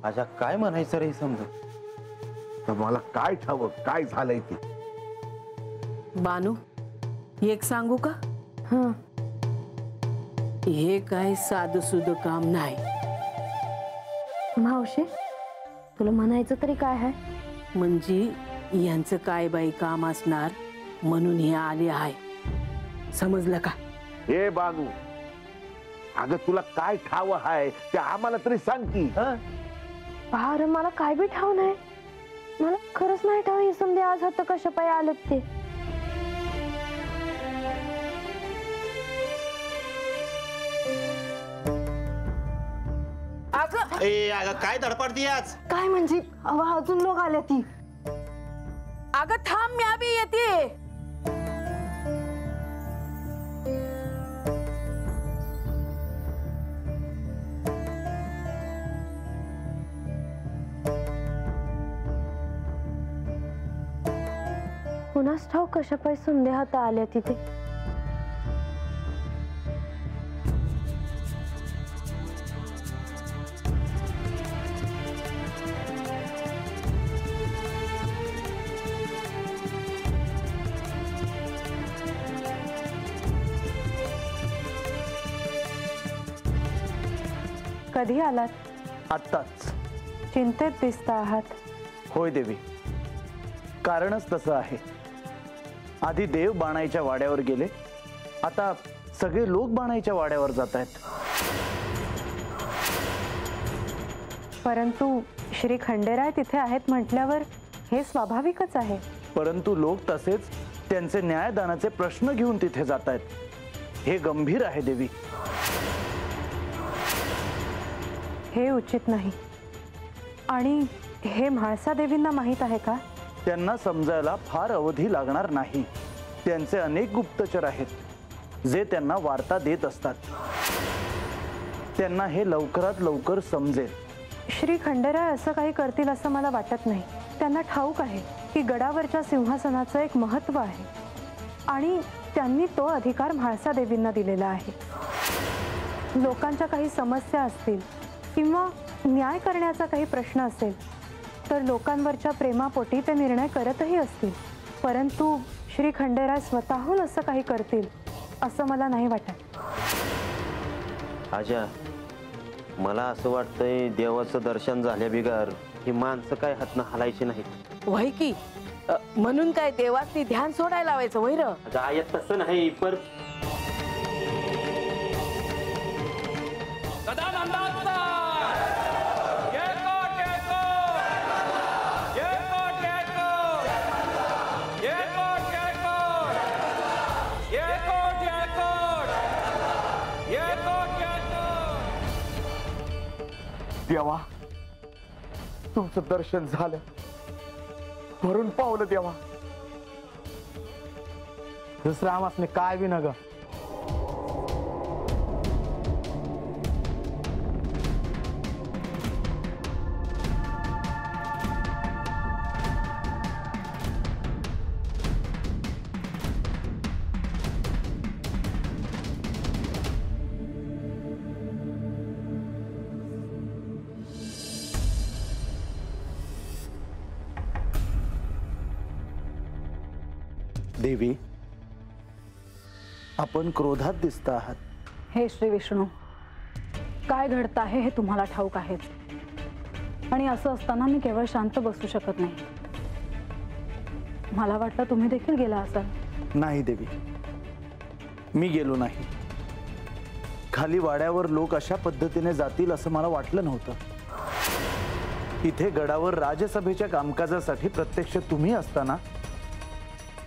आजा काय म्हणायचं रे समजत. तर मला काय ठावं काय झालंय ते. बानू एक सांगू का? हे काय साधं सुध काम नाही. मावशी तुला म्हणायचं तरी काय आहे? म्हणजे यांचं काय बाई काम असणार म्हणून हे आले आहे. समजलं का? हे बानू अगं तुला काय ठाव आहे ते आम्हाला तरी सांग की. अरे मला काय बी ठाव नाही. मला खरंच नाही ठाव हे समजे आज हात कशा पाय आलेत ते. अगं काय धडपडती आज? काय म्हणजे अजून लोक आले ती. अगं थांब मी आभी येते. कुणास ठाव कशा पाय समजे हात आल्या तिथे. कधी आलात? आत्ताच. चिंतेत दिसता आहात. होय देवी, कारणच तसं आहे. आधी देव बाणाईच्या वाड्यावर गेले, आता सगळे लोक बाणाईच्या वाड्यावर जात आहेत. परंतु श्री खंडेराय तिथे आहेत म्हटल्यावर हे स्वाभाविकच आहे. परंतु लोक तसेच त्यांचे न्यायदानाचे प्रश्न घेऊन तिथे जात आहेत. हे गंभीर आहे देवी. हे उचित नाही. आणि हे म्हाळसा देवींना माहित आहे का? त्यांना समजायला फार अवधी लागणार नाही. त्यांचे अनेक गुप्तचर आहेत जे त्यांना वार्ता देत असतात. त्यांना हे लवकरात लवकर समजेल. श्री खंडेराय असं काही करतील असं मला वाटत नाही. त्यांना ठाऊक आहे की गडावरच्या सिंहासनाचं एक महत्त्व आहे आणि त्यांनी तो अधिकार म्हाळसा देवींना दिलेला आहे. लोकांच्या काही समस्या असतील किंवा न्याय करण्याचा काही प्रश्न असेल तर लोकांवरच्या प्रेमापोटी ते निर्णय करतही असतील. परंतु श्री खंडेराय स्वतःहून असं काही करतील असं मला नाही वाटत. आजा मला असं वाटतंय देवाचं दर्शन झाल्या बिगार ही माणसं काय हातनं हलायची नाहीत. वय की म्हणून काय देवाची ध्यान सोडायला लावायचं वैर? आयत तसं नाही. पर देवा तुमचं दर्शन झालं, भरून पावलं देवा. दुसरं आमासने काय बी नग. देवी आपण क्रोधात दिसत आहात. हे श्री विष्णू, काय घडत आहे हे तुम्हाला ठाऊक आहेच. आणि असं असताना मी केवळ शांत बसू शकत नाही. मला वाटलं तुम्ही देखील गेला असाल. नाही देवी, मी गेलो नाही. खाली वाड्यावर लोक अशा पद्धतीने जातील असं मला वाटलं नव्हतं. इथे गडावर राजसभेच्या कामकाजासाठी प्रत्यक्ष तुम्ही असताना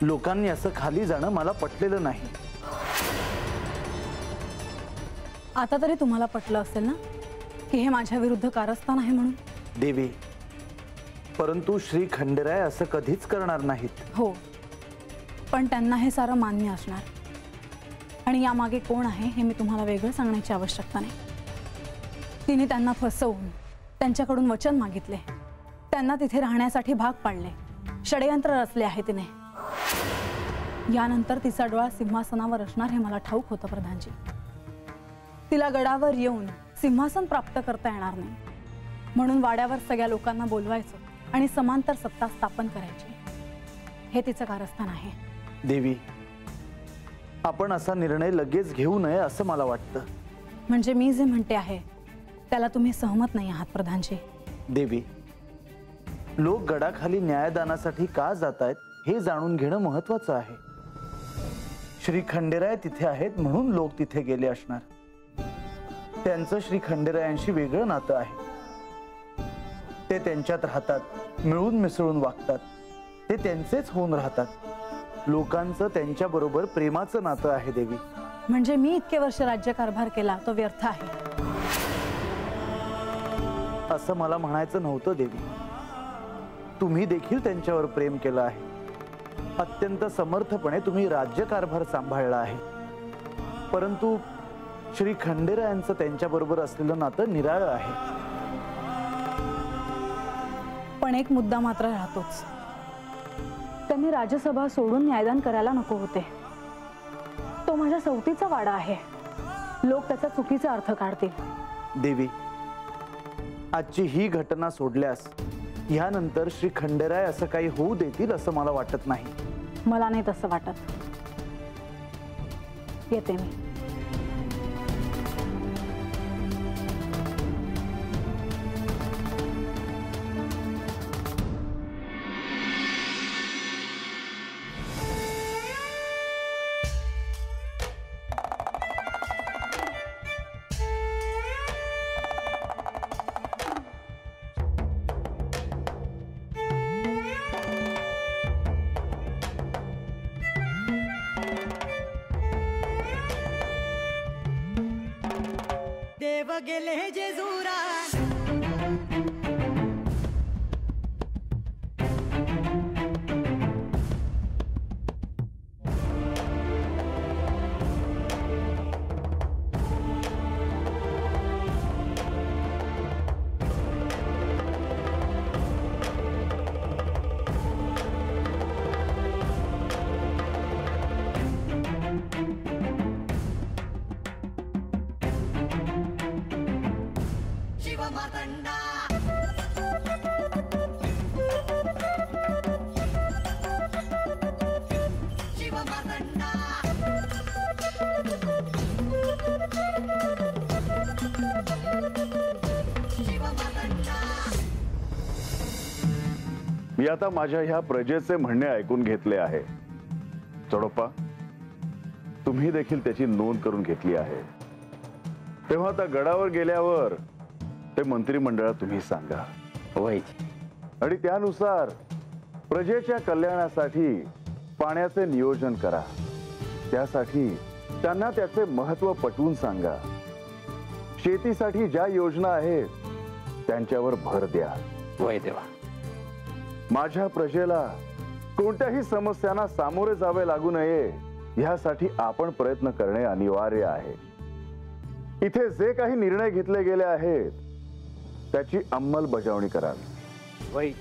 लोकांनी असं खाली जाणं मला पटलेलं नाही. आता तरी तुम्हाला पटलं असेल ना की हे माझ्या विरुद्ध कारस्थान आहे म्हणून. देवी, परंतु श्री खंडेराय असं कधीच करणार नाहीत. हो, पण त्यांना हे सारं मान्य असणार. आणि यामागे कोण आहे हे मी तुम्हाला वेगळं सांगण्याची आवश्यकता नाही. तिने त्यांना फसवून त्यांच्याकडून वचन मागितले, त्यांना तिथे राहण्यासाठी भाग पाडले, षडयंत्र रचले आहे तिने. यानंतर तिचा डोळा सिंहासनावर असणार हे मला ठाऊक होतं प्रधानजी. तिला गडावर येऊन सिंहासन प्राप्त करता येणार नाही. म्हणून वाड्यावर सगळ्या लोकांना बोलवायचं आणि समांतर सत्ता स्थापन करायची, हे तिचं कारस्थान आहे. देवी, आपण असा निर्णय लगेच घेऊ नये असं मला वाटतं. म्हणजे मी जे म्हणते आहे त्याला तुम्ही सहमत नाही आहात प्रधानजी? देवी, लोक गडाखाली न्यायदानासाठी का जात आहेत हे जाणून घेणं महत्वाचं आहे. श्री खंडेराय तिथे आहेत म्हणून लोक तिथे गेले असणार. त्यांचं श्री खंडेरायांशी वेगळं नातं आहे. ते त्यांच्यात राहतात, मिळून मिसळून वागतात, ते त्यांचेच होऊन राहतात. लोकांचं त्यांच्याबरोबर प्रेमाचं नातं आहे देवी. म्हणजे मी इतके वर्ष राज्यकारभार केला तो व्यर्थ आहे असं मला म्हणायचं नव्हतं देवी. तुम्ही देखील त्यांच्यावर प्रेम केलं आहे. अत्यंत समर्थपणे तुम्ही राज्यकारभार सांभाळला आहे. परंतु श्री खंडेरायांचं त्यांच्याबरोबर असलेलं नातं निराळं आहे. पण एक मुद्दा मात्र राहतोच. त्यांनी राज्यसभा सोडून न्यायदान करायला नको होते. तो माझ्या सवतीचा वाडा आहे. लोक त्याचा चुकीचा अर्थ काढतील. देवी, आजची ही घटना सोडल्यास यानंतर श्री खंडेराय असं काही होऊ देतील असं मला वाटत नाही. मला नाही तसं वाटत. येते मी. देव गेले जेजुरात शिवमातंडा शिवमातंडा शिवमातंडा. मी आता माझ्या ह्या प्रजेचे म्हणणे ऐकून घेतले आहे. चोडप्पा, तुम्ही देखील त्याची नोंद करून घेतली आहे. तेव्हा आता गडावर गेल्यावर ते मंत्रिमंडळात तुम्ही सांगा. आणि त्यानुसार प्रजेच्या कल्याणासाठी पाण्याचे नियोजन करा. त्यासाठी त्यांना त्याचे महत्त्व पटवून सांगा. शेतीसाठी ज्या योजना आहेत त्यांच्यावर भर द्या. वय देवा. माझ्या प्रजेला कोणत्याही समस्यांना सामोरे जावे लागू नये यासाठी आपण प्रयत्न करणे अनिवार्य आहे. इथे जे काही निर्णय घेतले गेले आहेत त्याची अंमलबजावणी करावी. वय.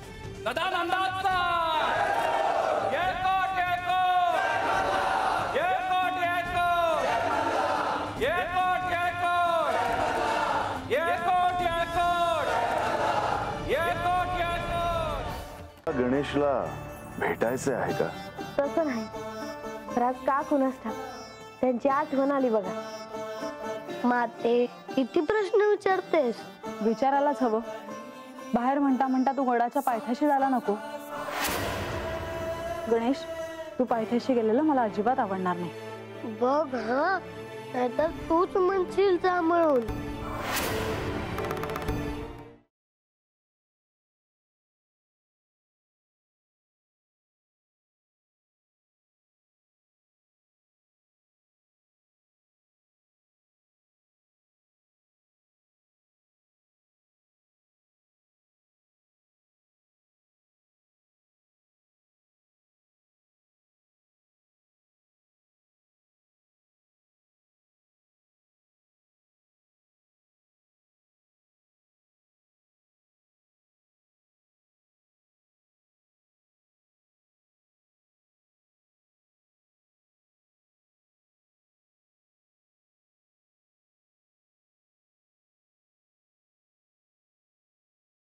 गणेशला भेटायचे आहे का? तसं नाही, राज का कुणास ठाऊक त्यांची आठवण आली बघा. माते, किती प्रश्न विचारतेस? विचारायलाच हवं. बाहेर म्हणता म्हणता तू गडाच्या पायथ्याशी जायला नको. गणेश, तू पायथ्याशी गेलेलं मला अजिबात आवडणार नाही. बघ हा, नाहीतर तूच म्हणशील जा म्हणून.